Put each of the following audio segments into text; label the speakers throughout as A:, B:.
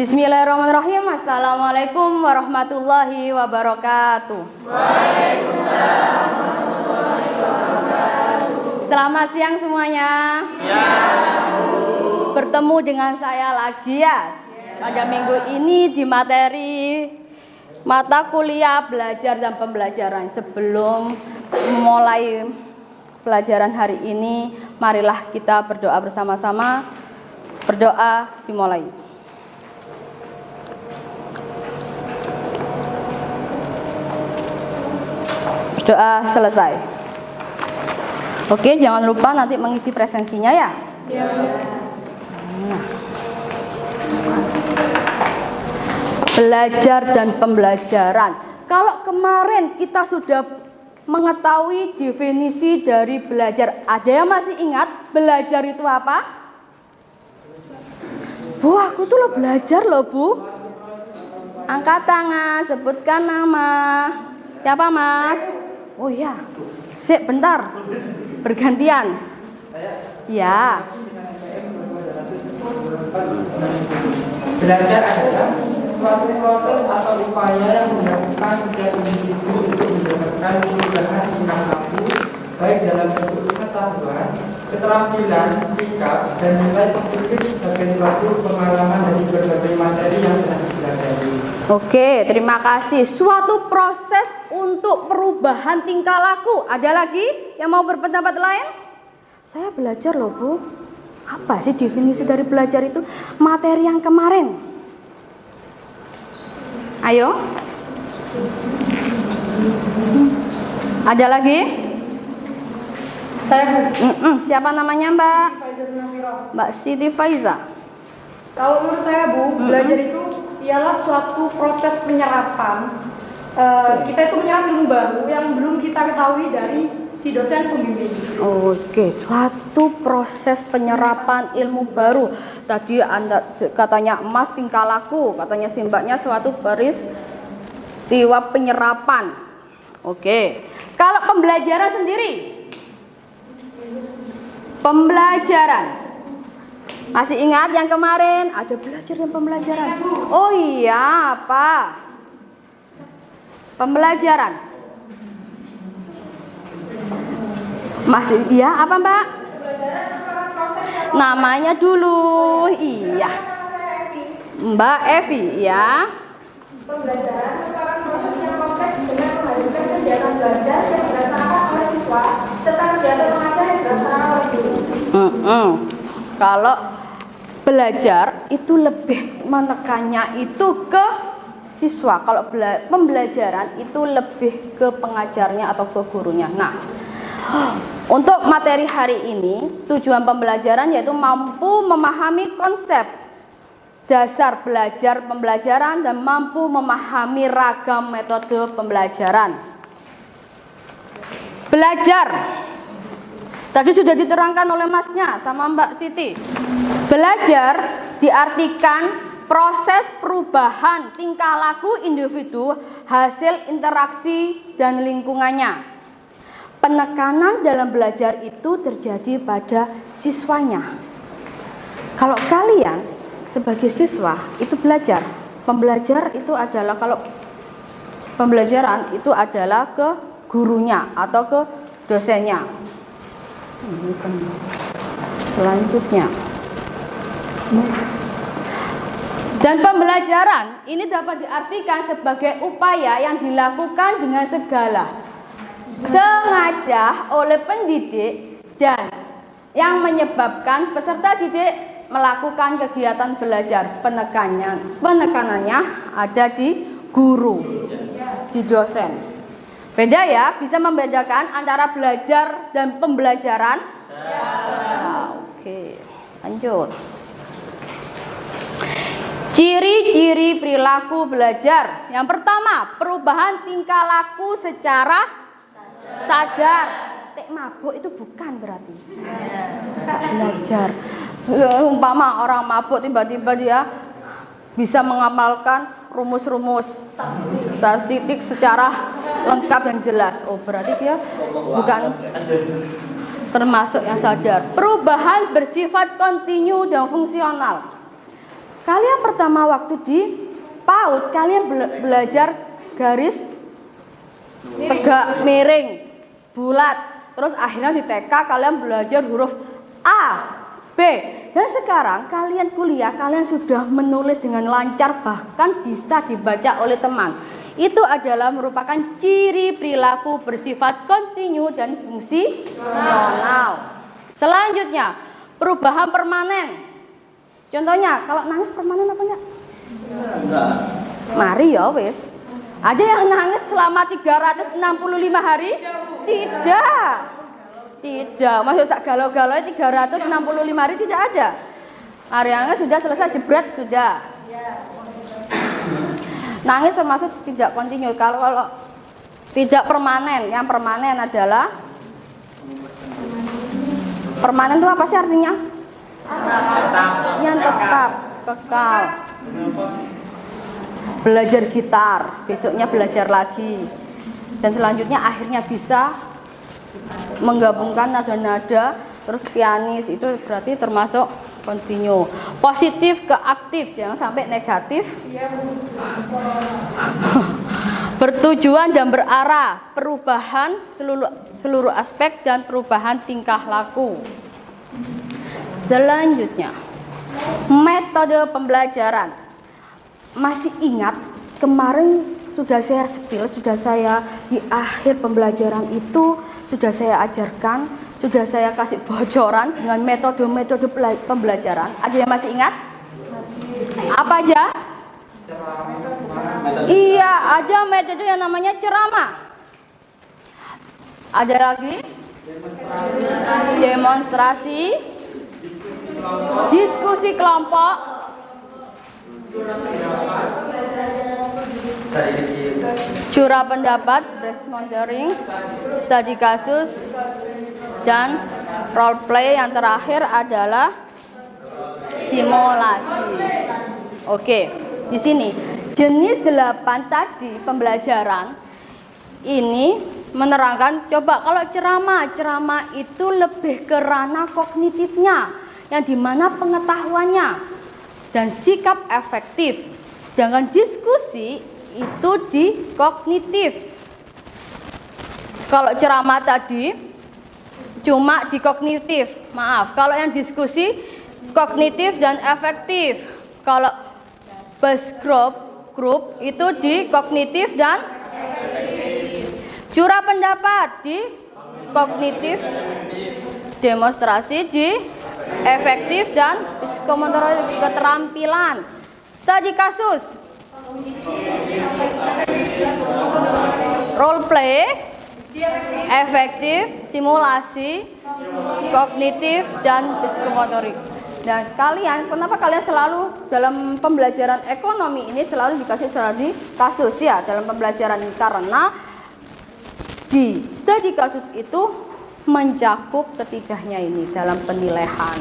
A: Bismillahirrahmanirrahim. Assalamualaikum warahmatullahi wabarakatuh.
B: Waalaikumsalam warahmatullahi wabarakatuh.
A: Selamat siang semuanya.
B: Siang.
A: Bertemu dengan saya lagi ya pada minggu ini di materi mata kuliah belajar dan pembelajaran. Sebelum mulai pelajaran hari ini, marilah kita berdoa bersama-sama. Berdoa dimulai. Doa selesai. Oke, jangan lupa nanti mengisi presensinya ya.
B: Ya.
A: Belajar dan pembelajaran. Kalau kemarin kita sudah mengetahui definisi dari belajar, ada yang masih ingat belajar itu apa? Bu, aku tuh lo belajar loh Bu. Angkat tangan, sebutkan nama. Siapa Mas? Oh iya, sik bentar, bergantian. Ya.
C: Belajar adalah suatu proses atau upaya yang dilakukan setiap individu untuk mendapatkan perubahan tingkah laku, baik dalam bentuk pengetahuan, keterampilan, sikap, dan nilai positif sebagai suatu pengalaman dari berbagai materi yang telah dipelajari.
A: Oke, terima kasih. Suatu proses untuk perubahan tingkah laku. Ada lagi yang mau berpendapat lain? Saya belajar loh Bu. Apa sih definisi dari belajar itu? Materi yang kemarin. Ayo. Ada lagi?
B: Saya
A: Siapa namanya Mbak?
B: Faiza Nafiro.
A: Mbak Siti Faiza.
B: Kalau menurut saya Bu, belajar itu ialah suatu proses penyerapan. Kita itu menyerap ilmu baru yang belum kita ketahui dari si dosen pembimbing.
A: Oke, suatu proses penyerapan ilmu baru. Tadi Anda katanya emas tingkah laku, katanya simbaknya suatu peristiwa penyerapan. Oke. Kalau pembelajaran sendiri? Pembelajaran. Masih ingat yang kemarin ada belajar dan pembelajaran? Oh iya, apa? Pembelajaran. Masih iya apa Mbak? Namanya dulu. Iya. Mbak Evi, ya.
B: Pembelajaran merupakan proses yang kompleks dengan menghadirkan kegiatan belajar yang dirasakan oleh siswa serta kegiatan mengajar yang dirasakan oleh guru.
A: Kalau belajar itu lebih menekannya itu ke siswa. Kalau pembelajaran itu lebih ke pengajarnya atau ke gurunya. Nah, untuk materi hari ini, tujuan pembelajaran yaitu mampu memahami konsep dasar belajar pembelajaran dan mampu memahami ragam metode pembelajaran. Belajar. Tadi sudah diterangkan oleh Masnya sama Mbak Siti. Belajar diartikan proses perubahan tingkah laku individu hasil interaksi dan lingkungannya. Penekanan dalam belajar itu terjadi pada siswanya. Kalau kalian sebagai siswa itu belajar, pembelajar itu adalah kalau pembelajaran itu adalah ke gurunya atau ke dosennya. Selanjutnya. Dan pembelajaran ini dapat diartikan sebagai upaya yang dilakukan dengan segala sengaja oleh pendidik dan yang menyebabkan peserta didik melakukan kegiatan belajar. Penekanannya ada di guru, di dosen. Beda ya, bisa membedakan antara belajar dan pembelajaran. Oke, lanjut. Ciri-ciri perilaku belajar. Yang pertama, perubahan tingkah laku secara sadar. Tek mabuk itu bukan berarti. Belajar. Umpama orang mabuk tiba-tiba dia bisa mengamalkan rumus-rumus statistik secara lengkap dan jelas. Oh, berarti dia bukan termasuk yang sadar. Perubahan bersifat kontinu dan fungsional. Kalian pertama waktu di PAUD, kalian belajar garis tegak, miring, bulat. Terus akhirnya di TK kalian belajar huruf A, B. Dan sekarang kalian kuliah, kalian sudah menulis dengan lancar, bahkan bisa dibaca oleh teman. Itu adalah merupakan ciri perilaku bersifat kontinu dan fungsional. Selanjutnya, perubahan permanen. Contohnya, kalau nangis permanen apa enggak?
D: Enggak.
A: Mari ya wis. Ada yang nangis selama 365 hari? Tidak. Tidak. Masuk sak galau-galau 365 hari tidak ada. Hari nangis sudah selesai, jebret sudah. Nangis termasuk tidak kontinu. Kalau tidak permanen, yang permanen adalah permanen itu apa sih artinya? Yang tetap, kekal. Belajar gitar, besoknya belajar lagi. Dan selanjutnya akhirnya bisa menggabungkan nada-nada, terus pianis, itu berarti termasuk kontinu. Positif ke aktif, jangan sampai negatif. Bertujuan dan berarah, perubahan seluruh aspek dan perubahan tingkah laku. Selanjutnya, metode pembelajaran. Masih ingat kemarin sudah saya spill, sudah saya di akhir pembelajaran itu sudah saya ajarkan, sudah saya kasih bocoran dengan metode-metode pembelajaran. Ada yang masih ingat? Apa aja? Iya, ada metode yang namanya ceramah. Ada lagi? Demonstrasi. Diskusi kelompok. Curah pendapat, brainstorming, studi kasus, dan role play. Yang terakhir adalah simulasi. Oke, di sini jenis 8 tadi pembelajaran ini menerangkan, coba kalau ceramah itu lebih ke ranah kognitifnya, yang dimana pengetahuannya dan sikap efektif, sedangkan diskusi itu di kognitif. Kalau ceramah tadi cuma di kognitif, maaf. Kalau yang diskusi kognitif dan efektif. Kalau bus group itu di kognitif dan curah pendapat di kognitif, demonstrasi di efektif dan psikomotor keterampilan. Studi kasus, role play, efektif, simulasi, kognitif dan psikomotorik. Dan sekalian, kenapa kalian selalu dalam pembelajaran ekonomi ini selalu dikasih studi kasus ya dalam pembelajaran ini? Karena di studi kasus itu mencakup ketiganya ini dalam penilaian.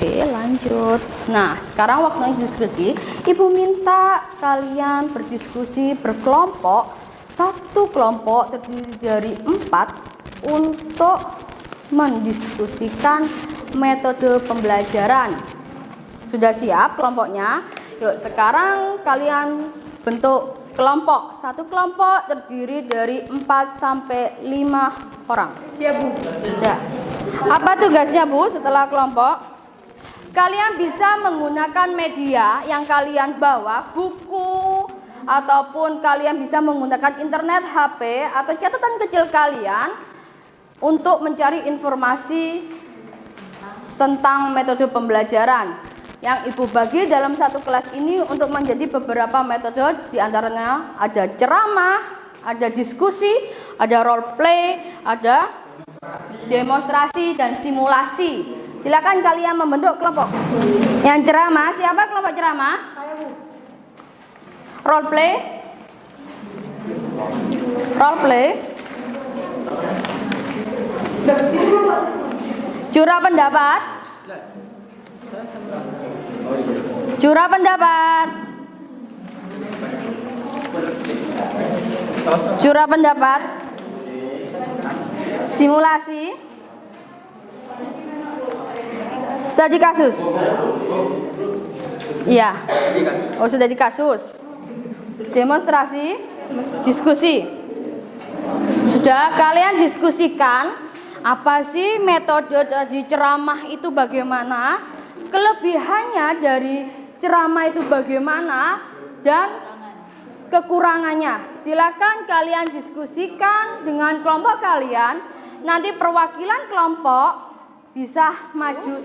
A: Oke, lanjut. Nah, sekarang waktunya diskusi. Ibu minta kalian berdiskusi berkelompok. Satu kelompok terdiri dari 4 untuk mendiskusikan metode pembelajaran. Sudah siap kelompoknya? Yuk, sekarang kalian bentuk kelompok. Satu kelompok terdiri dari 4 sampai 5 orang.
B: Siap, Bu.
A: Ya. Apa tugasnya, Bu, setelah kelompok? Kalian bisa menggunakan media yang kalian bawa, buku, ataupun kalian bisa menggunakan internet, HP, atau catatan kecil kalian untuk mencari informasi tentang metode pembelajaran yang Ibu bagi dalam satu kelas ini untuk menjadi beberapa metode. Diantaranya ada ceramah, ada diskusi, ada role play, ada demonstrasi dan simulasi. Silakan kalian membentuk kelompok. Yang ceramah, siapa kelompok ceramah?
B: Saya, Bu.
A: Role play. Role play. Curah pendapat. Curah pendapat. Curah pendapat. Simulasi. Studi kasus. Iya. Oh, sudah di kasus. Demonstrasi, diskusi. Sudah, kalian diskusikan apa sih metode di ceramah itu bagaimana, kelebihannya dari ceramah itu bagaimana, dan kekurangannya. Silakan kalian diskusikan dengan kelompok kalian. Nanti perwakilan kelompok bisa maju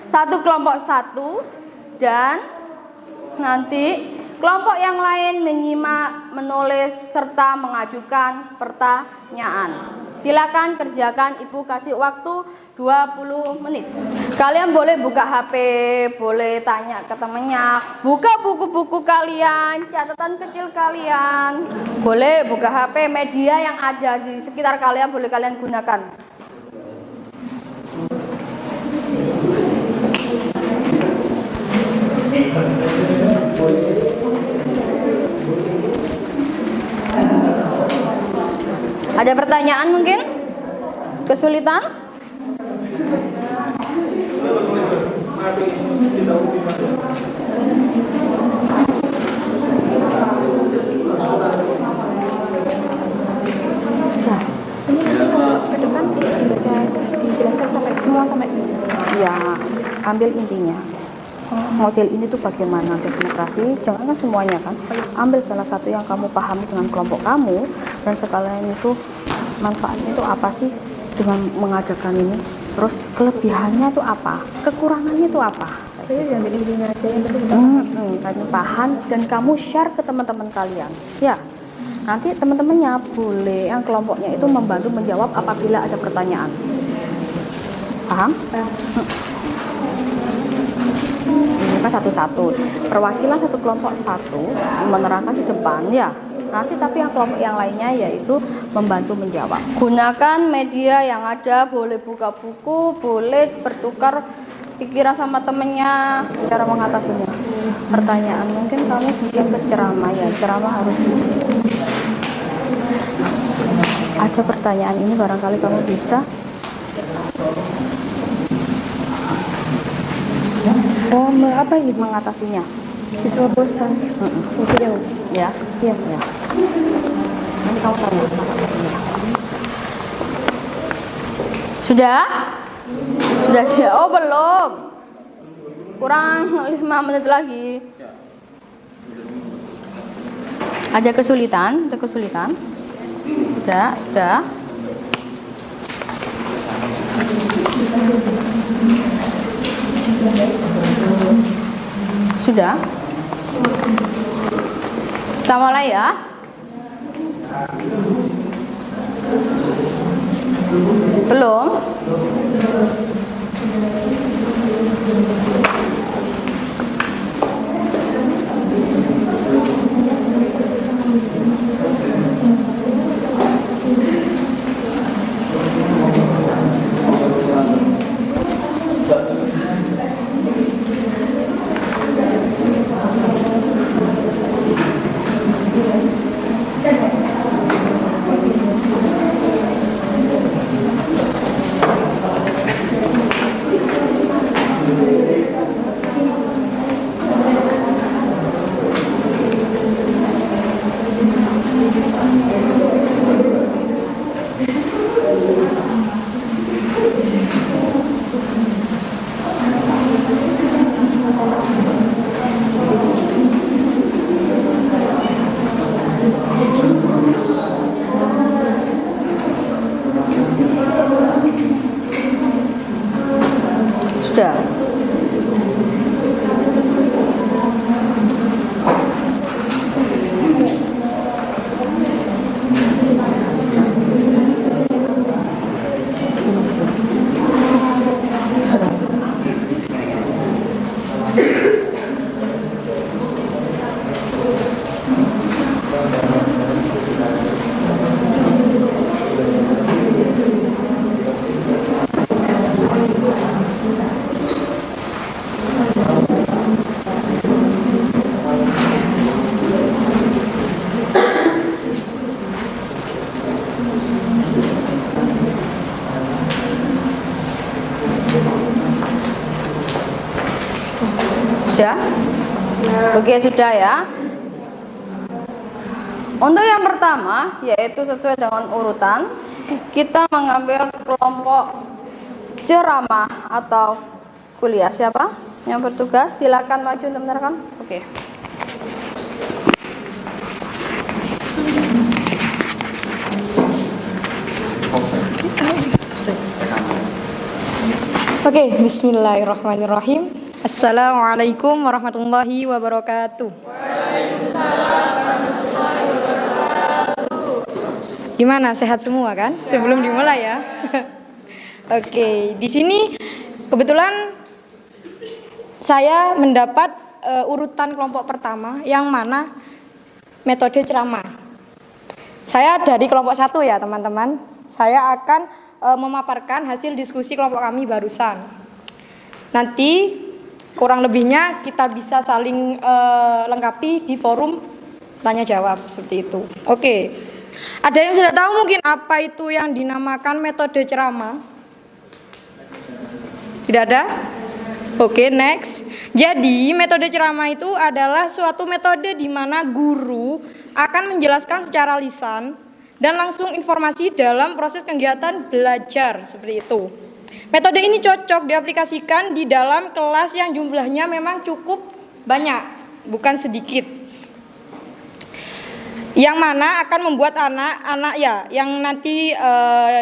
A: satu kelompok satu, dan nanti kelompok yang lain menyimak, menulis, serta mengajukan pertanyaan. Silakan kerjakan, Ibu kasih waktu 20 menit. Kalian boleh buka HP, boleh tanya ke temennya, buka buku-buku kalian, catatan kecil kalian, boleh buka HP, media yang ada di sekitar kalian boleh kalian gunakan. Ada pertanyaan mungkin? Kesulitan?
B: Dijelaskan sampai
A: Ya, ambil intinya. Model ini tuh bagaimana demokrasi, jangan semuanya kan. Ambil salah satu yang kamu pahami dengan kelompok kamu, dan sekalian itu manfaatnya itu apa sih dengan mengadakan ini. Terus kelebihannya itu apa, kekurangannya itu apa.
B: Kayaknya diambil intinya aja yang penting.
A: Kamu paham dan kamu share ke teman-teman kalian. Ya, nanti teman-temannya boleh yang kelompoknya itu membantu menjawab apabila ada pertanyaan. Paham? Ini kan satu-satu. Perwakilan satu kelompok satu menerangkan di depan ya. Nanti tapi yang kelompok yang lainnya yaitu membantu menjawab. Gunakan media yang ada, boleh buka buku, boleh bertukar pikiran sama temennya. Cara mengatasinya, pertanyaan mungkin kamu bisa ke ceramah ya. Ceramah harus ada pertanyaan ini, barangkali kamu bisa. Apa ini mengatasinya?
B: Siswa bosan. Jauh.
A: Ya, iya. Nanti kamu tanya. Sudah? Sudah. Oh, belum. Kurang 5 menit lagi. Ada kesulitan? Sudah. Sudah? Kita mulai ya. Belum? Sudah. Sudah? Oke, sudah ya. Untuk yang pertama, yaitu sesuai dengan urutan, kita mengambil kelompok ceramah atau kuliah. Siapa yang bertugas? Silakan maju untuk menerangkan. Oke.
B: Oke, bismillahirrahmanirrahim. Assalamualaikum warahmatullahi wabarakatuh. Gimana, sehat semua kan? Sebelum dimulai ya. Oke, di sini kebetulan saya mendapat urutan kelompok pertama yang mana metode ceramah. Saya dari kelompok 1 ya teman-teman. Saya akan memaparkan hasil diskusi kelompok kami barusan. Nanti kurang lebihnya kita bisa saling lengkapi di forum tanya jawab seperti itu. Oke. Ada yang sudah tahu mungkin apa itu yang dinamakan metode ceramah? Tidak ada? Oke, next. Jadi, metode ceramah itu adalah suatu metode di mana guru akan menjelaskan secara lisan dan langsung informasi dalam proses kegiatan belajar, seperti itu. Metode ini cocok diaplikasikan di dalam kelas yang jumlahnya memang cukup banyak, bukan sedikit. Yang mana akan membuat anak-anak ya yang nanti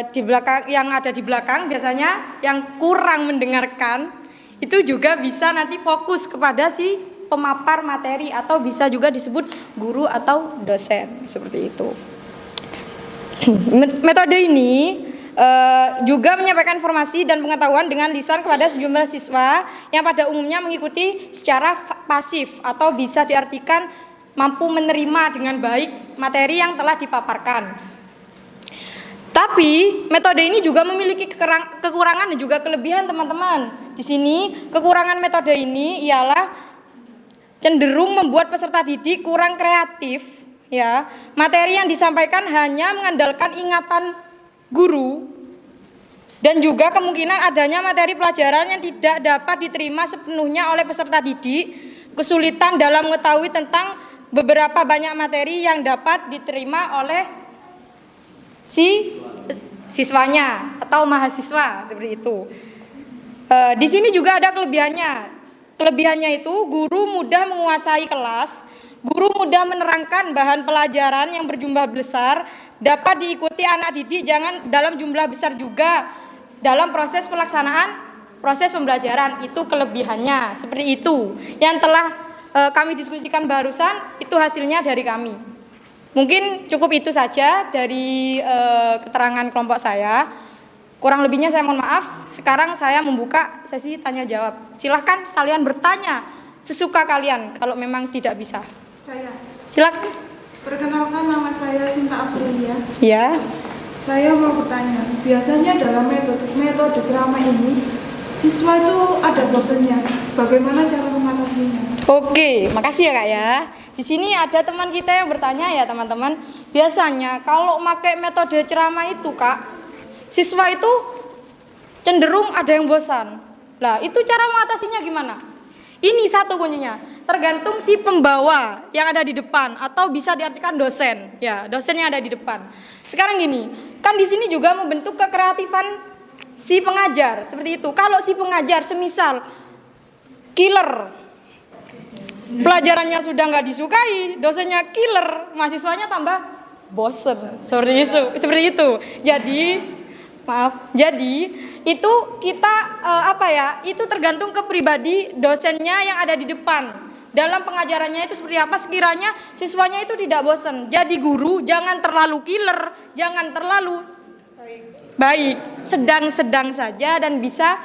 B: di belakang, yang ada di belakang biasanya yang kurang mendengarkan itu juga bisa nanti fokus kepada si pemapar materi atau bisa juga disebut guru atau dosen, seperti itu. Metode ini juga menyampaikan informasi dan pengetahuan dengan lisan kepada sejumlah siswa yang pada umumnya mengikuti secara pasif atau bisa diartikan mampu menerima dengan baik materi yang telah dipaparkan. Tapi metode ini juga memiliki kekurangan dan juga kelebihan teman-teman. Di sini kekurangan metode ini ialah cenderung membuat peserta didik kurang kreatif. Ya, materi yang disampaikan hanya mengandalkan ingatan guru dan juga kemungkinan adanya materi pelajaran yang tidak dapat diterima sepenuhnya oleh peserta didik, kesulitan dalam mengetahui tentang beberapa banyak materi yang dapat diterima oleh si siswanya atau mahasiswa, seperti itu. Di sini juga ada kelebihannya. Kelebihannya itu guru mudah menguasai kelas, guru mudah menerangkan bahan pelajaran yang berjumlah besar, dapat diikuti anak didik jangan dalam jumlah besar juga dalam proses pelaksanaan proses pembelajaran. Itu kelebihannya, seperti itu. Yang telah kami diskusikan barusan, itu hasilnya dari kami. Mungkin cukup itu saja dari keterangan kelompok saya. Kurang lebihnya saya mohon maaf. Sekarang saya membuka sesi tanya jawab. Silahkan kalian bertanya sesuka kalian kalau memang tidak bisa. Silakan.
D: Perkenalkan, nama saya Sinta Aprilia.
A: Ya.
D: Saya mau bertanya, biasanya dalam metode ceramah ini siswa itu ada bosannya. Bagaimana cara mengatasinya?
B: Oke, makasih ya Kak ya. Di sini ada teman kita yang bertanya ya teman-teman. Biasanya kalau pakai metode ceramah itu Kak, siswa itu cenderung ada yang bosan. Lah, itu cara mengatasinya gimana? Ini satu kuncinya. Tergantung si pembawa yang ada di depan atau bisa diartikan dosen. Ya, dosen yang ada di depan. Sekarang gini, kan di sini juga membentuk kekreatifan si pengajar, seperti itu. Kalau si pengajar semisal killer, pelajarannya sudah nggak disukai, dosennya killer, mahasiswanya tambah bosen, seperti itu. Jadi itu kita itu tergantung ke pribadi dosennya yang ada di depan. Dalam pengajarannya itu seperti apa, sekiranya siswanya itu tidak bosen. Jadi guru jangan terlalu killer, jangan terlalu baik, sedang-sedang saja dan bisa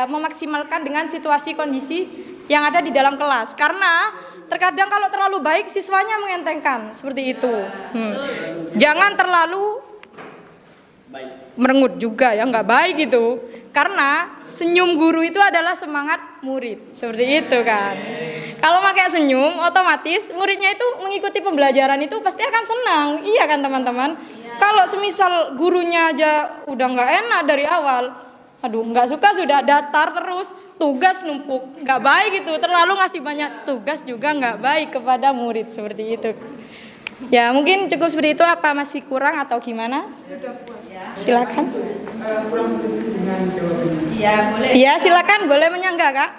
B: memaksimalkan dengan situasi kondisi yang ada di dalam kelas. Karena terkadang kalau terlalu baik siswanya mengentengkan, seperti itu. Jangan terlalu merengut juga ya, nggak baik gitu. Karena senyum guru itu adalah semangat murid, seperti itu kan. Kalau pakai senyum, otomatis muridnya itu mengikuti pembelajaran itu pasti akan senang, iya kan teman-teman. Kalau semisal gurunya aja udah nggak enak dari awal, aduh nggak suka, sudah datar terus, tugas numpuk, nggak baik itu. Terlalu ngasih banyak tugas juga nggak baik kepada murid seperti itu. Ya mungkin cukup seperti itu. Apa masih kurang atau gimana? Silakan.
C: Kurang setuju dengan jawabannya.
A: Iya, boleh.
B: Iya silakan, boleh menyanggah kak.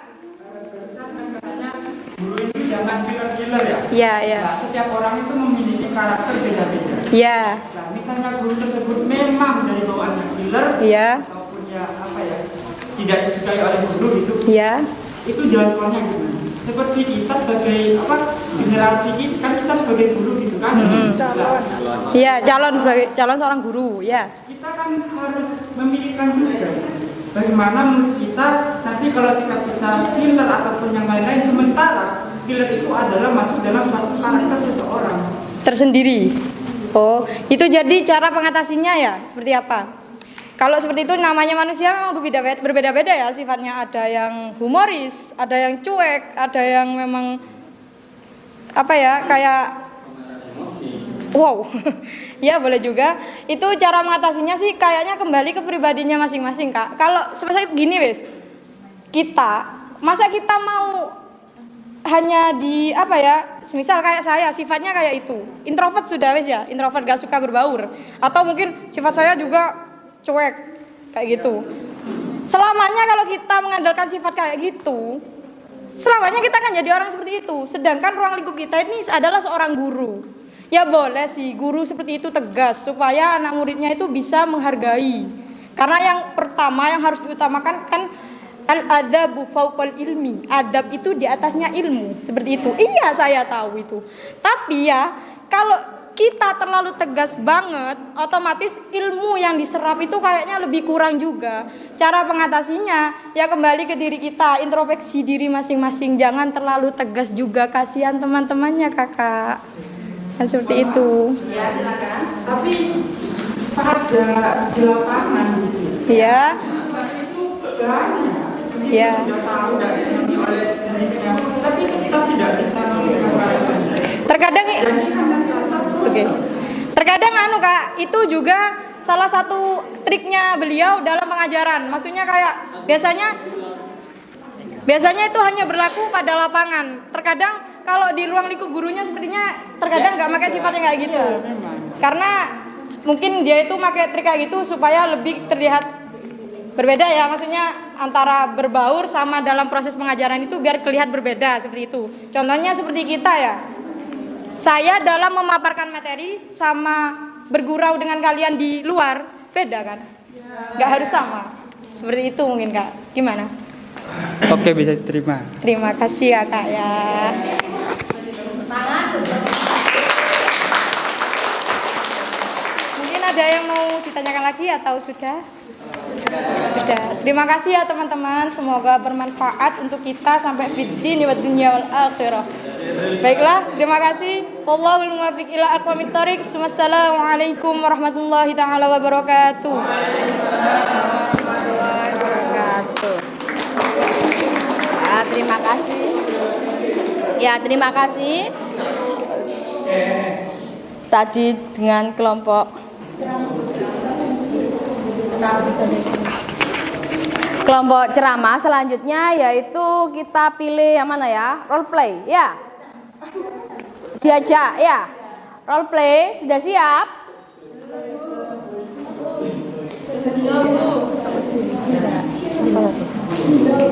C: Guru itu jangan killer-killer ya.
B: Iya iya.
C: Nah, setiap orang itu memiliki karakter beda-beda.
B: Iya
C: Nah, misalnya guru tersebut memang dari bawaannya killer,
B: iya
C: ataupun ya apa ya, tidak disukai oleh guru gitu,
B: iya
C: itu jalan keluarnya gimana? Seperti kita sebagai apa generasi ini kan kita sebagai guru gitu kan. Nah,
B: iya sebagai calon seorang guru ya.
C: kita kan harus memilihkan juga bagaimana menurut kita nanti kalau sikap kita killer ataupun yang lain-lain, sementara killer itu adalah masuk dalam suatu karakter seseorang.
B: Tersendiri. Oh, itu jadi cara pengatasinya ya? Seperti apa? Kalau seperti itu namanya manusia memang berbeda-beda ya sifatnya. Ada yang humoris, ada yang cuek, ada yang memang apa ya, kayak wow. Ya boleh juga. Itu cara mengatasinya sih kayaknya kembali ke pribadinya masing-masing Kak. Kalau seperti gini wes, masa kita mau hanya di apa ya, semisal kayak saya sifatnya kayak itu introvert sudah wes ya, introvert gak suka berbaur, atau mungkin sifat saya juga cuek kayak gitu. Selamanya kalau kita mengandalkan sifat kayak gitu, selamanya kita akan jadi orang seperti itu. Sedangkan ruang lingkup kita ini adalah seorang guru. Ya boleh sih guru seperti itu tegas supaya anak muridnya itu bisa menghargai. Karena yang pertama yang harus diutamakan kan al-adabu fauqal ilmi. Adab itu di atasnya ilmu. Seperti itu. Iya saya tahu itu. Tapi ya kalau kita terlalu tegas banget, otomatis ilmu yang diserap itu kayaknya lebih kurang juga. Cara pengatasinya ya kembali ke diri kita, introspeksi diri masing-masing. Jangan terlalu tegas juga, kasihan teman-temannya kakak. Kan seperti itu.
A: Ya, silakan.
C: Tapi pada di lapangan gitu.
B: Iya.
C: Itu banyak.
B: Iya.
C: Sudah tahu dan dimengerti oleh dirinya, tapi kita tidak bisa mengungkapkannya.
B: Terkadang
C: Jadi kan
B: Oke. Terkadang Kak, itu juga salah satu triknya beliau dalam pengajaran. Maksudnya kayak biasanya itu hanya berlaku pada lapangan. Terkadang kalau di ruang lingkup gurunya sepertinya terkadang nggak pakai sifatnya kayak gitu. Karena mungkin dia itu pakai trik kayak gitu supaya lebih terlihat berbeda ya, maksudnya antara berbaur sama dalam proses pengajaran itu biar kelihatan berbeda seperti itu. Contohnya seperti kita ya. Saya dalam memaparkan materi sama bergurau dengan kalian di luar beda kan? Nggak harus sama. Seperti itu mungkin Kak. Gimana?
C: Oke, bisa diterima.
B: Terima kasih ya Kak ya. Mungkin ada yang mau ditanyakan lagi atau sudah? Sudah. Terima kasih ya teman-teman. Semoga bermanfaat untuk kita sampai fiddin wa dunya wal akhirah. Baiklah, terima kasih. Wallahul muwaffiq ila aqwamit thoriq. Wassalamualaikum warahmatullahi taala wabarakatuh.
A: Warahmatullahi wabarakatuh. Ya, terima kasih. Ya, terima kasih. Tadi dengan kelompok ceramah selanjutnya yaitu kita pilih yang mana ya? Role play, ya. Diajak, ya. Role play, sudah siap?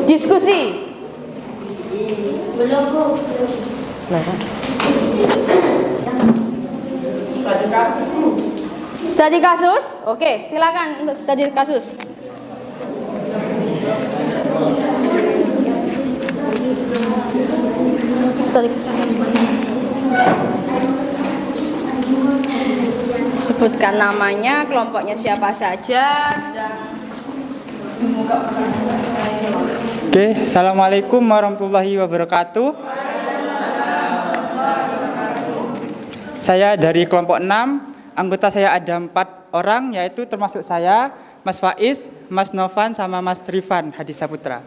A: Diskusi. Studi kasus? Oke, silakan untuk studi kasus. Studi kasus. Sebutkan namanya, kelompoknya siapa saja, dan
C: Oke, assalamualaikum warahmatullahi wabarakatuh. Saya dari kelompok 6. Anggota saya ada 4 orang, yaitu termasuk saya, Mas Faiz, Mas Novan, sama Mas Rifan Hadisaputra.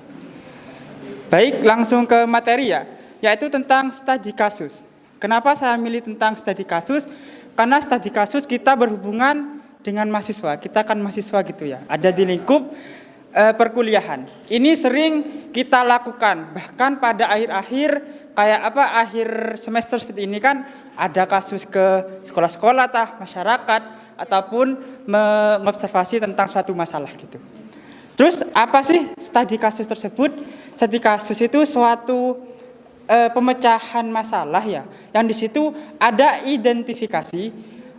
C: Baik, langsung ke materi ya, yaitu tentang studi kasus. Kenapa saya milih tentang studi kasus? Karena studi kasus kita berhubungan dengan mahasiswa. Kita kan mahasiswa gitu ya, ada di lingkup perkuliahan. Ini sering kita lakukan, bahkan pada akhir-akhir akhir semester seperti ini kan ada kasus ke sekolah-sekolah, masyarakat, ataupun mengobservasi tentang suatu masalah gitu. Terus apa sih studi kasus tersebut? Studi kasus itu suatu pemecahan masalah ya, yang di situ ada identifikasi,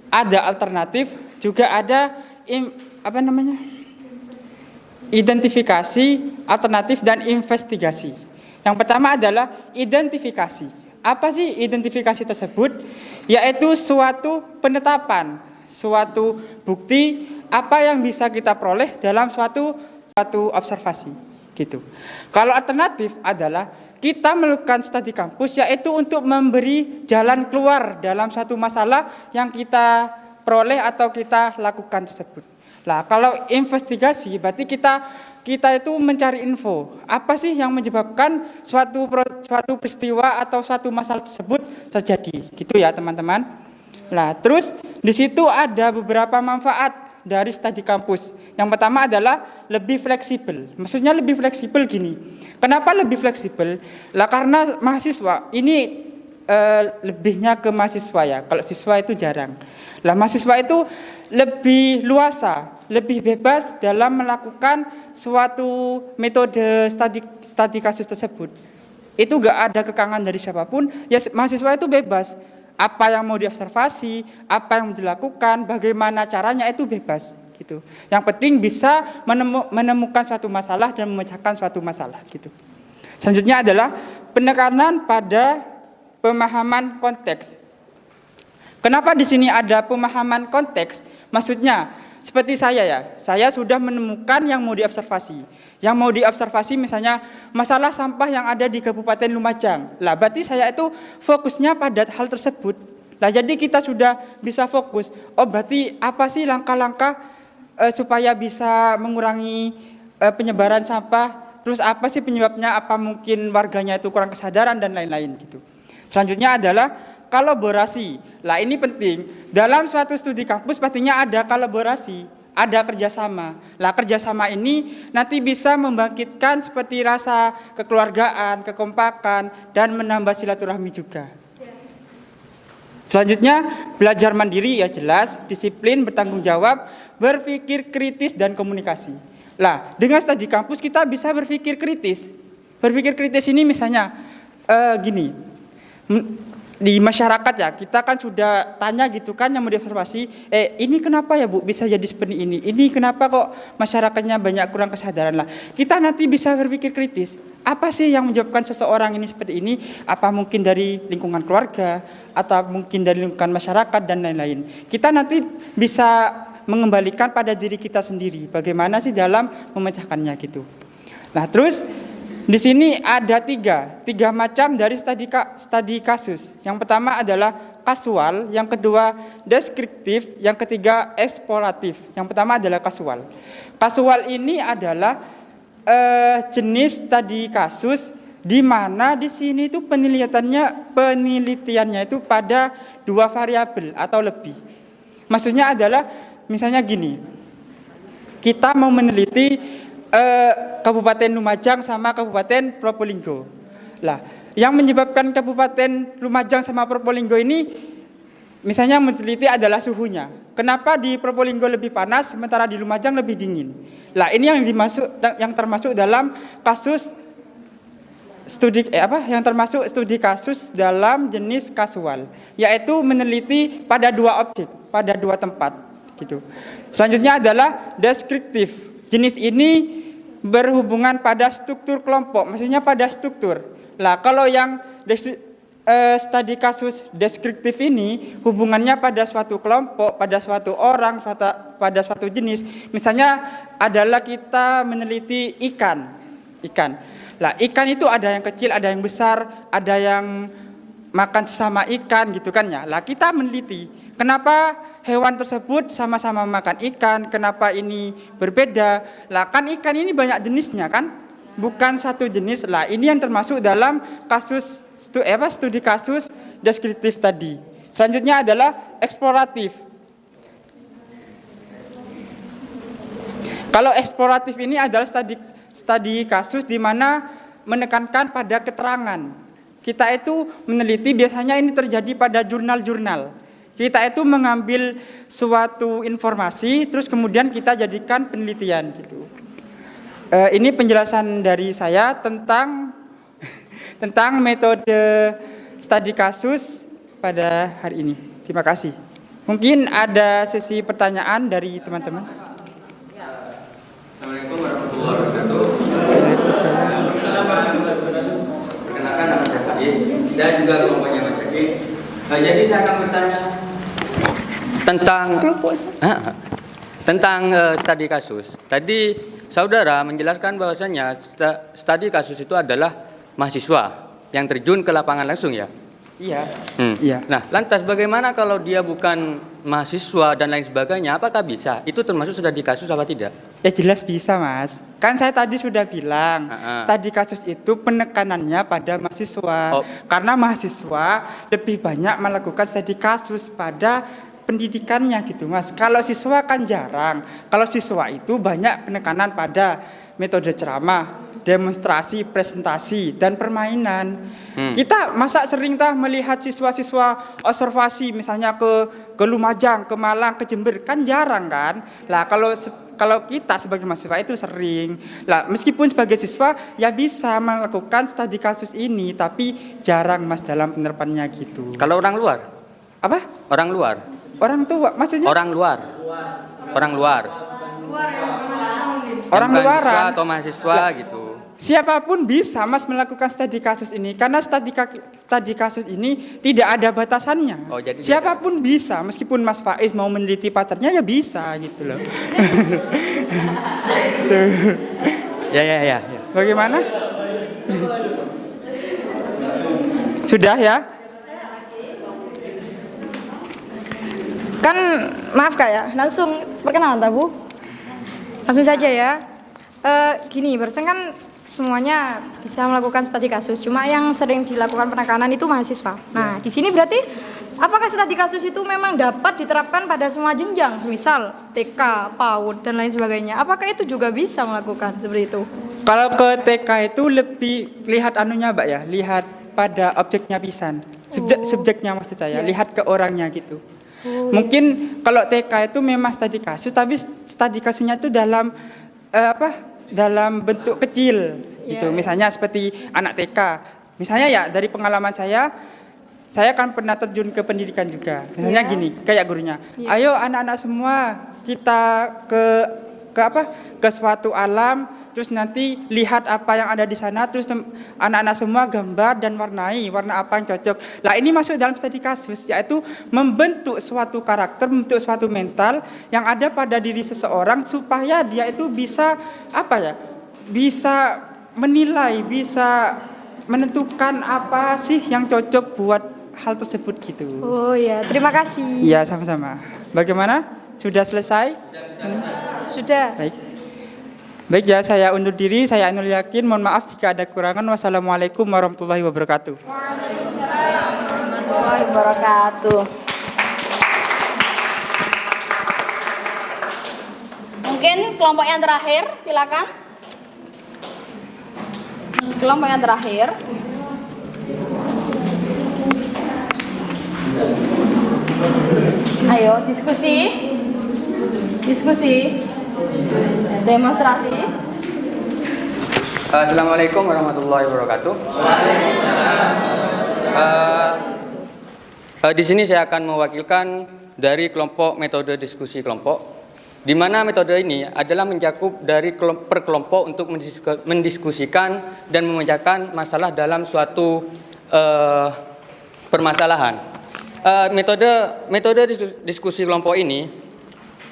C: ada alternatif, juga ada identifikasi, alternatif, dan investigasi. Yang pertama adalah identifikasi. Apa sih identifikasi tersebut? Yaitu suatu penetapan, suatu bukti apa yang bisa kita peroleh dalam suatu observasi gitu. Kalau alternatif adalah kita melakukan studi kampus, yaitu untuk memberi jalan keluar dalam satu masalah yang kita peroleh atau kita lakukan tersebut. Nah, kalau investigasi berarti kita itu mencari info. Apa sih yang menyebabkan suatu peristiwa atau suatu masalah tersebut terjadi? Gitu ya, teman-teman. Nah, terus di situ ada beberapa manfaat dari studi kampus. Yang pertama adalah lebih fleksibel. Maksudnya lebih fleksibel gini. Kenapa lebih fleksibel? Lah karena mahasiswa ini lebihnya ke mahasiswa ya. Kalau siswa itu jarang. Lah mahasiswa itu lebih luasa, lebih bebas dalam melakukan suatu metode studi kasus tersebut. Itu enggak ada kekangan dari siapapun. Ya mahasiswa itu bebas. Apa yang mau diobservasi, apa yang mau dilakukan, bagaimana caranya itu bebas gitu. Yang penting bisa menemukan suatu masalah dan memecahkan suatu masalah gitu. Selanjutnya adalah penekanan pada pemahaman konteks. Kenapa di sini ada pemahaman konteks? Maksudnya seperti saya sudah menemukan yang mau diobservasi. Yang mau diobservasi misalnya masalah sampah yang ada di Kabupaten Lumajang. Lah berarti saya itu fokusnya pada hal tersebut. Lah jadi kita sudah bisa fokus. Oh berarti apa sih langkah-langkah supaya bisa mengurangi penyebaran sampah? Terus apa sih penyebabnya? Apa mungkin warganya itu kurang kesadaran dan lain-lain gitu. Selanjutnya adalah kolaborasi. Lah ini penting. Dalam suatu studi kampus pastinya ada kolaborasi, ada kerjasama. Lah kerjasama ini nanti bisa membangkitkan seperti rasa kekeluargaan, kekompakan, dan menambah silaturahmi juga. Selanjutnya belajar mandiri ya jelas, disiplin, bertanggung jawab, berpikir kritis, dan komunikasi. Lah dengan studi kampus kita bisa berpikir kritis. Berpikir kritis ini misalnya gini. Di masyarakat ya, kita kan sudah tanya gitu kan yang mau diobservasi, ini kenapa ya Bu bisa jadi seperti ini? Ini kenapa kok masyarakatnya banyak kurang kesadaran lah. Kita nanti bisa berpikir kritis. Apa sih yang menyebabkan seseorang ini seperti ini? Apa mungkin dari lingkungan keluarga atau mungkin dari lingkungan masyarakat dan lain-lain. Kita nanti bisa mengembalikan pada diri kita sendiri. Bagaimana sih dalam memecahkannya gitu. Nah, terus di sini ada tiga macam dari studi kasus. Yang pertama adalah kasual, yang kedua deskriptif, yang ketiga eksploratif. Yang pertama adalah kasual. Kasual ini adalah jenis studi kasus di mana di sini itu penelitiannya itu pada dua variabel atau lebih. Maksudnya adalah misalnya gini. Kita mau meneliti Kabupaten Lumajang sama Kabupaten Probolinggo. Lah, yang menyebabkan Kabupaten Lumajang sama Probolinggo ini misalnya meneliti adalah suhunya. Kenapa di Probolinggo lebih panas sementara di Lumajang lebih dingin? Lah, ini yang termasuk dalam kasus yang termasuk studi kasus dalam jenis kasual, yaitu meneliti pada dua objek, pada dua tempat gitu. Selanjutnya adalah deskriptif. Jenis ini berhubungan pada struktur kelompok, maksudnya pada struktur. Lah kalau yang studi kasus deskriptif ini hubungannya pada suatu kelompok, pada suatu orang, pada suatu jenis. Misalnya adalah kita meneliti ikan. Lah ikan itu ada yang kecil, ada yang besar, ada yang makan sesama ikan gitu kan ya. Lah kita meneliti kenapa hewan tersebut sama-sama makan ikan, kenapa ini berbeda? Lah kan ikan ini banyak jenisnya kan? Bukan satu jenis. Lah ini yang termasuk dalam kasus studi kasus deskriptif tadi. Selanjutnya adalah eksploratif. Kalau eksploratif ini adalah studi kasus di mana menekankan pada keterangan. Kita itu meneliti, biasanya ini terjadi pada jurnal-jurnal. Kita itu mengambil suatu informasi, terus kemudian kita jadikan penelitian gitu. Ini penjelasan dari saya tentang metode studi kasus pada hari ini. Terima kasih. Mungkin ada sesi pertanyaan dari teman-teman.
E: Assalamualaikum warahmatullahi wabarakatuh. Perkenalkan, nama saya Faiz. Saya juga kelompoknya Mas Zaki. Jadi saya akan bertanya tentang studi kasus. Tadi saudara menjelaskan bahwasanya studi kasus itu adalah mahasiswa yang terjun ke lapangan langsung, ya?
C: Iya.
E: Iya. Nah, lantas bagaimana kalau dia bukan mahasiswa dan lain sebagainya? Apakah bisa? Itu termasuk studi kasus apa tidak?
C: Ya jelas bisa, Mas. Kan saya tadi sudah bilang, studi kasus itu penekanannya pada mahasiswa. Karena mahasiswa lebih banyak melakukan studi kasus pada pendidikannya gitu, Mas. Kalau siswa kan jarang. Kalau siswa itu banyak penekanan pada metode ceramah, demonstrasi, presentasi, dan permainan. Kita masa sering melihat siswa-siswa observasi misalnya ke Lumajang, ke Malang, ke Jember, kan jarang kan. Lah kalau kita sebagai mahasiswa itu sering. Lah meskipun sebagai siswa ya bisa melakukan studi kasus ini, tapi jarang, Mas, dalam penerapannya gitu.
E: Kalau orang luar?
C: Apa?
E: Orang luar?
C: Orang tua maksudnya?
E: Orang luar. Orang luar.
C: Orang luaran
E: atau mahasiswa gitu.
C: Siapapun bisa, Mas, melakukan studi kasus ini karena studi kasus ini tidak ada batasannya.
E: Jadi
C: siapapun bisa, meskipun Mas Faiz mau meneliti pacarnya ya bisa gitu loh.
E: Ya.
C: Bagaimana? Sudah ya?
B: Kan maaf Kak ya, langsung perkenalan tak Bu? Langsung saja ya. Gini, barusan kan semuanya bisa melakukan studi kasus, cuma yang sering dilakukan penekanan itu mahasiswa. Nah, di sini berarti apakah studi kasus itu memang dapat diterapkan pada semua jenjang, semisal TK, PAUD dan lain sebagainya? Apakah itu juga bisa melakukan seperti itu?
C: Kalau ke TK itu lebih lihat anunya, Mbak ya, lihat pada objeknya pisan. Subjeknya maksud saya, lihat ke orangnya gitu. Mungkin kalau TK itu memang studi kasus, tapi studi kasusnya itu dalam dalam bentuk kecil gitu. Misalnya seperti anak TK. Misalnya ya dari pengalaman saya kan pernah terjun ke pendidikan juga. Misalnya gini, kayak gurunya. Ayo anak-anak semua kita ke suatu alam, terus nanti lihat apa yang ada di sana, terus anak-anak semua gambar dan warnai, warna apa yang cocok. Lah ini masuk dalam studi kasus, yaitu membentuk suatu karakter, membentuk suatu mental yang ada pada diri seseorang supaya dia itu bisa bisa menilai, bisa menentukan apa sih yang cocok buat hal tersebut gitu.
B: Oh ya, terima kasih.
C: Iya, sama-sama. Bagaimana? Sudah selesai?
B: Sudah.
C: Baik ya, saya undur diri, saya Ainul Yakin. Mohon maaf jika ada kekurangan. Wassalamualaikum warahmatullahi wabarakatuh.
A: Waalaikumsalam warahmatullahi wabarakatuh. Mungkin kelompok yang terakhir, silakan. Kelompok yang terakhir. Ayo, diskusi. Demonstrasi.
E: Assalamualaikum warahmatullahi wabarakatuh. Di sini saya akan mewakilkan dari kelompok metode diskusi kelompok, di mana metode ini adalah mencakup dari per kelompok untuk mendiskusikan dan memecahkan masalah dalam suatu permasalahan. Metode diskusi kelompok ini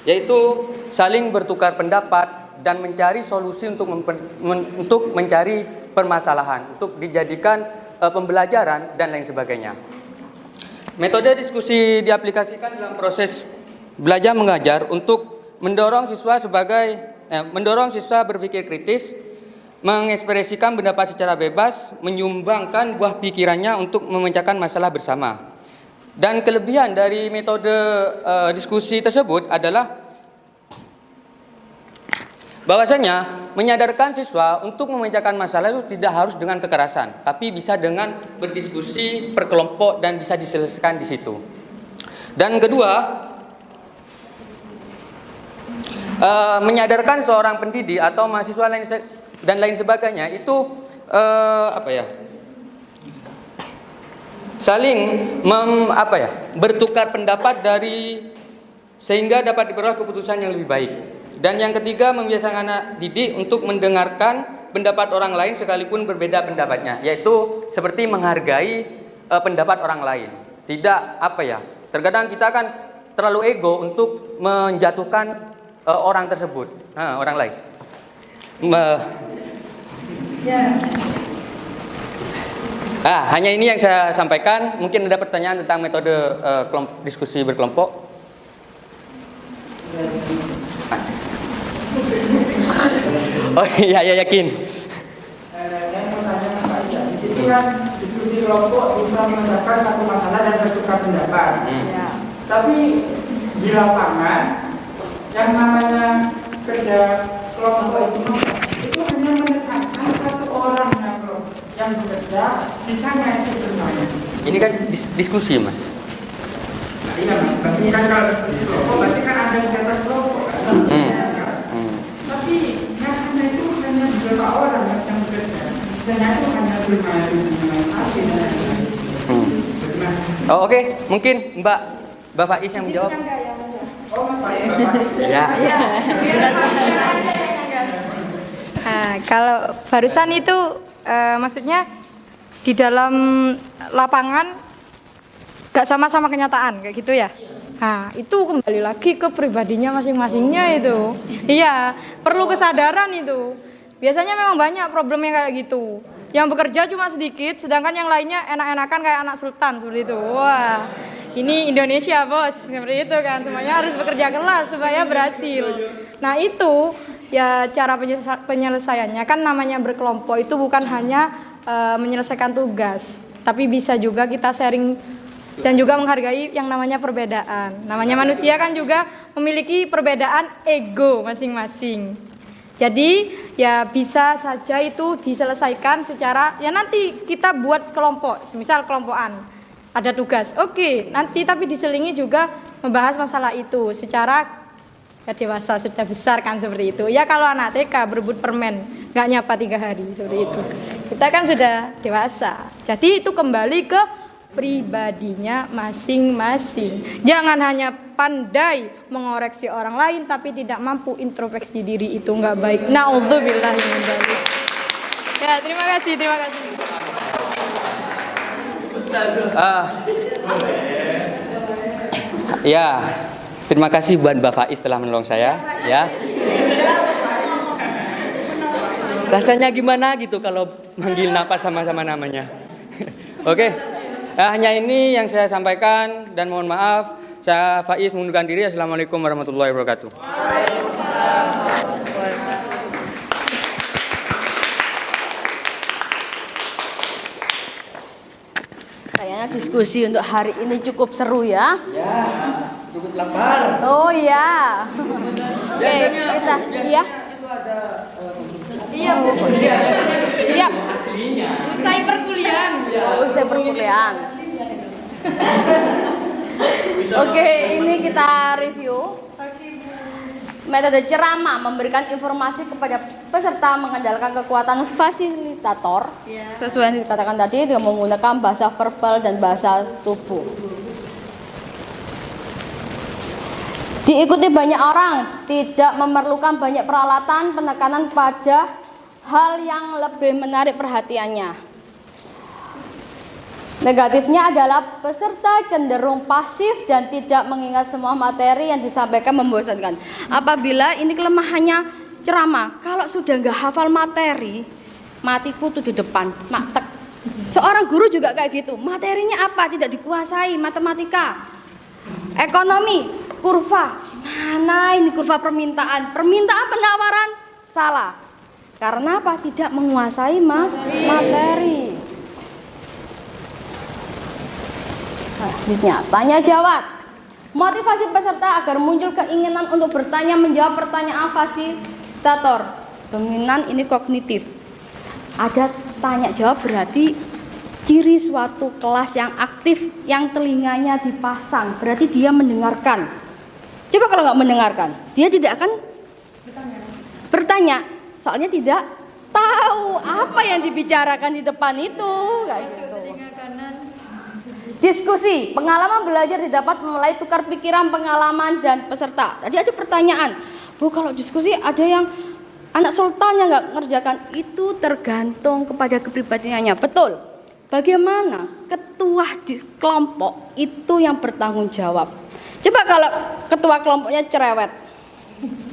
E: yaitu saling bertukar pendapat dan mencari solusi untuk mencari permasalahan, untuk dijadikan pembelajaran dan lain sebagainya. Metode diskusi diaplikasikan dalam proses belajar mengajar untuk mendorong siswa berpikir kritis, mengekspresikan pendapat secara bebas, menyumbangkan buah pikirannya untuk memecahkan masalah bersama. Dan kelebihan dari metode diskusi tersebut adalah bahwasanya menyadarkan siswa untuk memecahkan masalah itu tidak harus dengan kekerasan, tapi bisa dengan berdiskusi per kelompok dan bisa diselesaikan di situ. Dan kedua, menyadarkan seorang pendidik atau mahasiswa dan lain sebagainya itu saling bertukar pendapat sehingga dapat diperoleh keputusan yang lebih baik. Dan yang ketiga, membiasakan anak didik untuk mendengarkan pendapat orang lain sekalipun berbeda pendapatnya, yaitu seperti menghargai pendapat orang lain. Tidak terkadang kita akan terlalu ego untuk menjatuhkan orang tersebut, orang lain. Hanya ini yang saya sampaikan. Mungkin ada pertanyaan tentang metode diskusi berkelompok. Oh iya, yakin.
C: Yang mau tanya Pak Ida, di situ kan diskusi kelompok bisa memecahkan satu masalah dan bertukar pendapat. Tapi di lapangan yang namanya kerja kelompok itu hanya menekankan satu orang yang bekerja, sisanya itu bermain.
E: Ini kan diskusi, Mas.
C: Nah, iya, Mas. Berarti kan kalau diskusi kelompok, berarti kan ada kegiatan kelompok kan? Tapi yang hanya itu hanya beberapa orang Mas yang bekerja. Sisanya itu hanya bermain hati dan lain-lain.
E: Oh, oke. Mungkin Mbak Faiz yang menjawab.
C: Oh, Mas Faiz.
E: Ya.
B: Kalau barusan itu maksudnya di dalam lapangan gak sama-sama kenyataan kayak gitu ya. Itu kembali lagi ke pribadinya masing-masingnya itu. Iya, perlu kesadaran itu. Biasanya memang banyak problemnya kayak gitu. Yang bekerja cuma sedikit, sedangkan yang lainnya enak-enakan kayak anak sultan seperti itu. Wah, ini Indonesia bos, seperti itu kan. Semuanya harus bekerja keras supaya berhasil. Nah itu ya cara penyelesaiannya kan namanya berkelompok itu bukan hanya menyelesaikan tugas, tapi bisa juga kita sharing dan juga menghargai yang namanya perbedaan. Namanya manusia kan juga memiliki perbedaan ego masing-masing. Jadi ya bisa saja itu diselesaikan secara ya nanti kita buat kelompok, misal kelompokan ada tugas, oke, nanti tapi diselingi juga membahas masalah itu secara ya dewasa, sudah besar kan seperti itu. Ya kalau anak TK berebut permen nggak nyapa 3 hari seperti itu, kita kan sudah dewasa. Jadi itu kembali ke pribadinya masing-masing. Jangan hanya pandai mengoreksi orang lain tapi tidak mampu introspeksi diri, itu nggak baik. Na'udzubillah min dzalik. Ya, terima kasih.
E: Ya, terima kasih buat Mbak Faiz telah menolong saya. Ya. Rasanya gimana gitu kalau manggil napas sama-sama namanya. Oke. Hanya ini yang saya sampaikan dan mohon maaf. Saya Faiz mengundurkan diri. Assalamualaikum warahmatullahi wabarakatuh.
A: Kayaknya diskusi untuk hari ini cukup seru ya.
E: Ya, cukup lapar.
A: Oh iya. Oke, kita iya.
B: Iya Bu.
A: Siap.
B: Usai perkuliahan.
A: Usai perkuliahan. Oke, ini kita review. Metode ceramah memberikan informasi kepada peserta mengandalkan kekuatan fasilitator. Sesuai yang dikatakan tadi dengan menggunakan bahasa verbal dan bahasa tubuh. Diikuti banyak orang, tidak memerlukan banyak peralatan, penekanan pada hal yang lebih menarik perhatiannya. Negatifnya adalah peserta cenderung pasif dan tidak mengingat semua materi yang disampaikan, membosankan. Apabila ini kelemahannya ceramah, kalau sudah nggak hafal materi, matiku tuh di depan, matek. Seorang guru juga kayak gitu, materinya apa tidak dikuasai, matematika, ekonomi, kurva, mana ini kurva permintaan penawaran, salah. Karena apa? Tidak menguasai materi. Tanya jawab. Motivasi peserta agar muncul keinginan untuk bertanya menjawab pertanyaan diktator, dominan ini kognitif. Ada tanya jawab berarti ciri suatu kelas yang aktif, yang telinganya dipasang, berarti dia mendengarkan. Coba kalau nggak mendengarkan, dia tidak akan bertanya, soalnya tidak tahu apa yang dibicarakan di depan itu. Kayak gitu. Diskusi, pengalaman belajar didapat mulai tukar pikiran, pengalaman dan peserta. Tadi ada pertanyaan, Bu, kalau diskusi ada yang anak sultan yang nggak ngerjakan, itu tergantung kepada kepribadiannya. Betul. Bagaimana ketua di kelompok itu yang bertanggung jawab. Coba kalau ketua kelompoknya cerewet,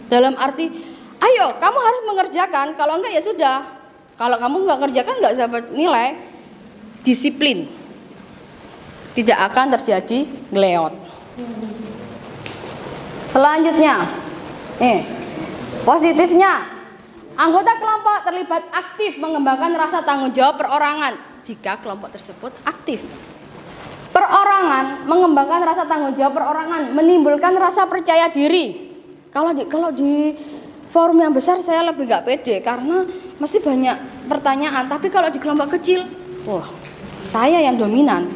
A: dalam arti, ayo kamu harus mengerjakan, kalau enggak ya sudah. Kalau kamu nggak ngerjakan nggak dapat nilai. Disiplin, tidak akan terjadi ngeleot. Selanjutnya, positifnya, anggota kelompok terlibat aktif mengembangkan rasa tanggung jawab perorangan jika kelompok tersebut aktif. Perorangan mengembangkan rasa tanggung jawab perorangan, menimbulkan rasa percaya diri. Kalau di forum yang besar saya lebih nggak pede karena mesti banyak pertanyaan. Tapi kalau di kelompok kecil, wah, saya yang dominan.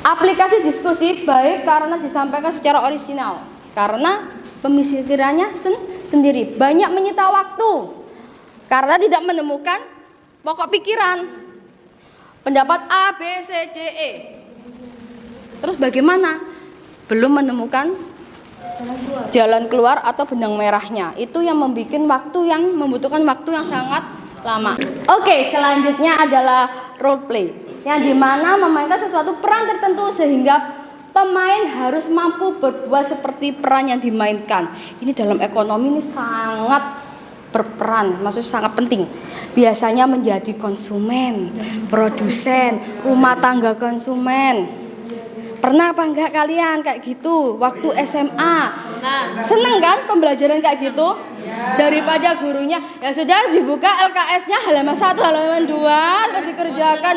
A: Aplikasi diskusi baik karena disampaikan secara orisinal, karena pemikirannya sendiri. Banyak menyita waktu karena tidak menemukan pokok pikiran. Pendapat A, B, C, D, E. Terus bagaimana? Belum menemukan jalan keluar atau benang merahnya. Itu yang membutuhkan waktu yang sangat lama. Oke, selanjutnya adalah role play, yang dimana memainkan sesuatu peran tertentu sehingga pemain harus mampu berbuat seperti peran yang dimainkan. Ini dalam ekonomi ini sangat berperan, maksudnya sangat penting. Biasanya menjadi konsumen, produsen, rumah tangga konsumen. Pernah apa enggak kalian kayak gitu waktu SMA? Seneng kan pembelajaran kayak gitu? Daripada gurunya ya sudah dibuka LKS-nya halaman 1, halaman 2 terus dikerjakan.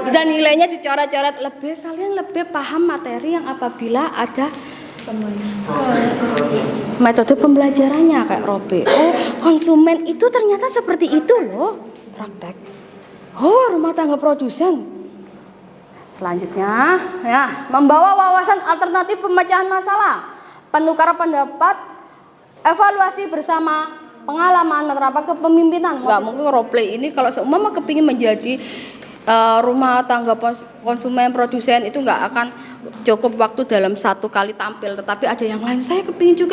A: Sudah nilainya dicoret-coret, kalian lebih paham materi yang apabila ada metode pembelajarannya kayak Robe. Oh, konsumen itu ternyata seperti itu loh, praktek. Oh, rumah tangga produsen. Selanjutnya, ya, membawa wawasan alternatif pemecahan masalah, penukar pendapat, evaluasi bersama, pengalaman menerapkan kepemimpinan. Enggak mungkin roleplay ini kalau seumpama kepingin menjadi rumah tangga konsumen produsen itu nggak akan cukup waktu dalam 1 kali tampil, tetapi ada yang lain, saya kepingin,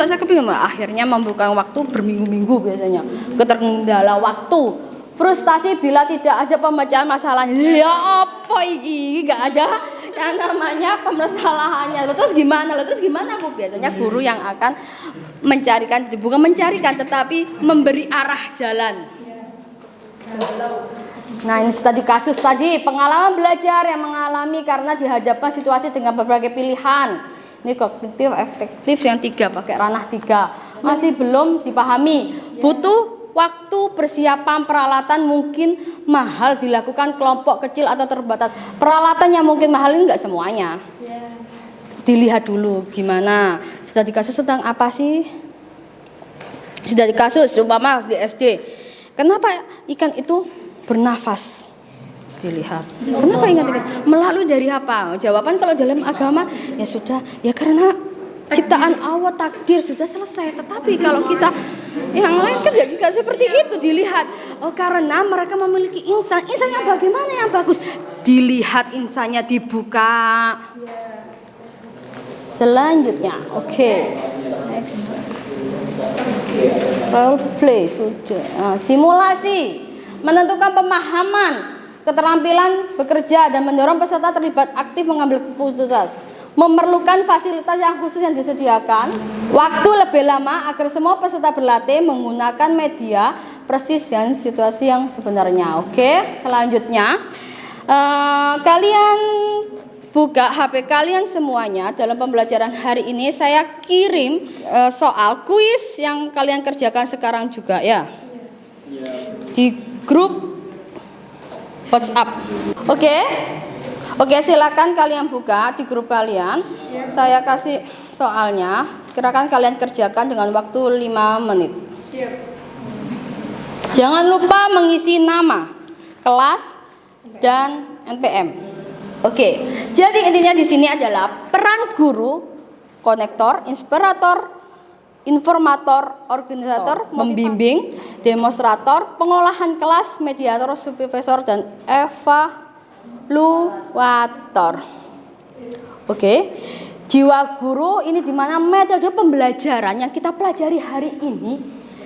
A: akhirnya membutuhkan waktu berminggu-minggu biasanya, keterkendala waktu, frustasi bila tidak ada pemecahan masalahnya. Ya apa ini nggak ada yang namanya permasalahannya, terus gimana Bu? Biasanya guru yang akan bukan mencarikan tetapi memberi arah jalan. Nah, ini tadi kasus tadi, pengalaman belajar yang mengalami karena dihadapkan situasi dengan berbagai pilihan. Ini kognitif efektif yang 3, pakai ranah 3. Masih belum dipahami. Butuh waktu persiapan peralatan, mungkin mahal dilakukan kelompok kecil atau terbatas. Peralatan yang mungkin mahal ini enggak semuanya. Dilihat dulu gimana. Studi kasus tentang apa sih? Studi kasus umpama di SD. Kenapa ikan itu bernafas? Dilihat. Kenapa ikan? Melalui dari apa? Jawaban kalau dalam agama ya sudah, ya karena ciptaan Allah, takdir, sudah selesai. Tetapi kalau kita yang lain kan juga seperti itu, dilihat. Oh, karena mereka memiliki insan. Insannya bagaimana yang bagus? Dilihat insannya, dibuka. Selanjutnya, oke. Next. Role play sudah. Simulasi. Menentukan pemahaman, keterampilan bekerja dan mendorong peserta terlibat aktif mengambil keputusan. Memerlukan fasilitas yang khusus yang disediakan. Waktu lebih lama agar semua peserta berlatih menggunakan media persis dan situasi yang sebenarnya. Oke, selanjutnya kalian buka HP kalian semuanya. Dalam pembelajaran hari ini saya kirim soal kuis yang kalian kerjakan sekarang juga ya. Di grup WhatsApp. Oke, silakan kalian buka di grup kalian. saya kasih soalnya. Silakan kalian kerjakan dengan waktu 5 menit. Jangan lupa mengisi nama, kelas, dan NPM. Oke, jadi intinya di sini adalah peran guru, konektor, inspirator, informator, organisator, membimbing, demonstrator, pengolahan kelas, mediator, supervisor, dan evaluator. Oke, jiwa guru ini dimana metode pembelajaran yang kita pelajari hari ini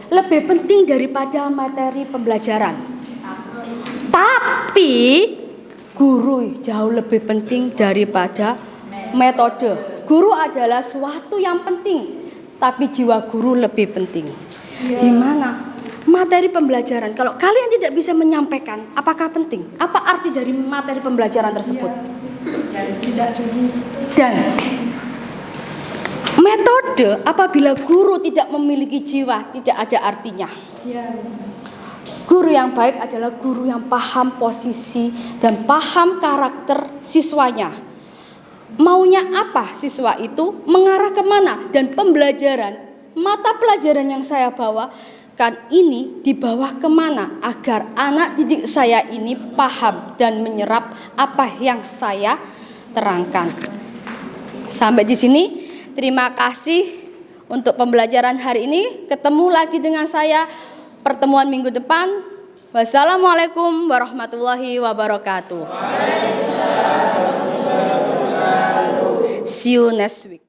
A: lebih penting daripada materi pembelajaran. Tapi guru jauh lebih penting daripada metode. Guru adalah suatu yang penting, tapi jiwa guru lebih penting. Gimana? Materi pembelajaran, kalau kalian tidak bisa menyampaikan, apakah penting? Apa arti dari materi pembelajaran tersebut? Dan metode apabila guru tidak memiliki jiwa, tidak ada artinya. Guru yang baik adalah guru yang paham posisi dan paham karakter siswanya. Maunya apa siswa itu, mengarah kemana, dan pembelajaran, mata pelajaran yang saya bawa kan ini dibawa kemana agar anak didik saya ini paham dan menyerap apa yang saya terangkan. Sampai di sini, terima kasih untuk pembelajaran hari ini. Ketemu lagi dengan saya pertemuan minggu depan. Wassalamualaikum warahmatullahi wabarakatuh. See you next week.